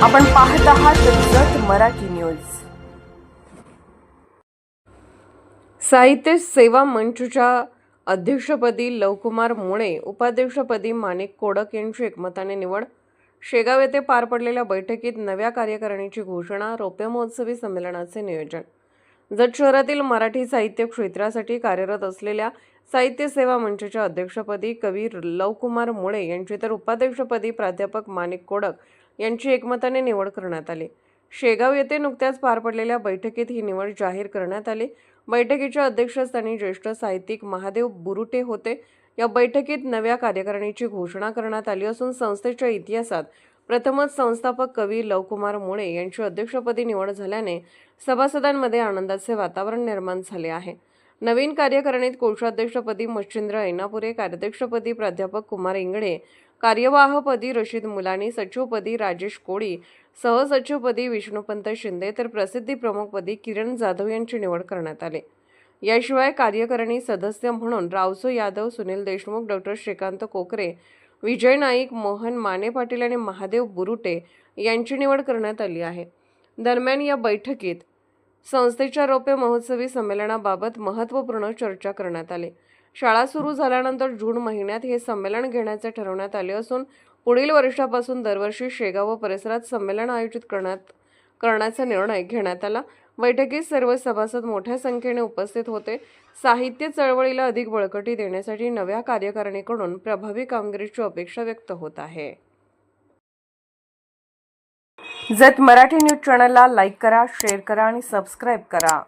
आपण पाहत आहात जत मराठी न्यूज। साहित्य सेवा मंचच्या अध्यक्षपदी लवकुमार मुळे, उपाध्यक्षपदी माणिक कोडक यांची एकमताने निवड। शेगाव येथे पार पडलेल्या बैठकीत नव्या कार्यकारिणीची घोषणा, रौप्य महोत्सवी संमेलनाचे नियोजन। जत शहरातील मराठी साहित्य क्षेत्रासाठी कार्यरत असलेल्या साहित्य सेवा मंचच्या अध्यक्षपदी कवी लवकुमार मुळे यांची तर उपाध्यक्षपदी प्राध्यापक माणिक कोडक यांची एकमताने निवड करण्यात आली। शेगाव येथे नुकत्याच पार पडलेल्या बैठकीत ही निवड जाहीर करण्यात आली। बैठकीच्या अध्यक्षस्थानी ज्येष्ठ साहित्यिक महादेव बुरुटे होते। या बैठकीत नव्या कार्यकारिणीची घोषणा करण्यात आली असून संस्थेच्या इतिहासात प्रथमच संस्थापक कवी लवकुमार मुळे यांची अध्यक्षपदी निवड झाल्याने सभासदांमध्ये आनंदाचे वातावरण निर्माण झाले आहे। नवीन कार्यकारिणीत कोषाध्यक्षपदी मच्छिंद्र ऐनापुरे, कार्याध्यक्षपदी प्राध्यापक कुमार इंगळे, कार्यवाहपदी रशीद मुलानी, सचिवपदी राजेश कोळी, सहसचिवपदी विष्णुपंत शिंदे तर प्रसिद्धी प्रमुखपदी किरण जाधव यांची निवड करण्यात आली। याशिवाय कार्यकारिणी सदस्य म्हणून रावसो यादव, सुनील देशमुख, डॉ. श्रीकांत कोकरे, विजय नाईक, मोहन माने पाटील आणि महादेव बुरुटे यांची निवड करण्यात आली आहे। दरम्यान या बैठकीत संस्थेच्या रौप्य महोत्सवी संमेलनाबाबत महत्त्वपूर्ण चर्चा करण्यात आली। शाळा सुरू झाल्यानंतर जून महिन्यात हे संमेलन घेण्याचे ठरवण्यात आले असून पुढील वर्षापासून दरवर्षी शेगाव व परिसरात संमेलन आयोजित करण्याचा निर्णय घेण्यात आला। बैठकीत सर्व सभासद मोठ्या संख्येने उपस्थित होते। साहित्य चळवळीला अधिक बळकटी देण्यासाठी नव्या कार्यकारिणीकडून प्रभावी कामगिरीची अपेक्षा व्यक्त होत आहे। जत मराठी न्यूज चॅनलला लाईक करा, शेअर करा आणि सबस्क्राईब करा।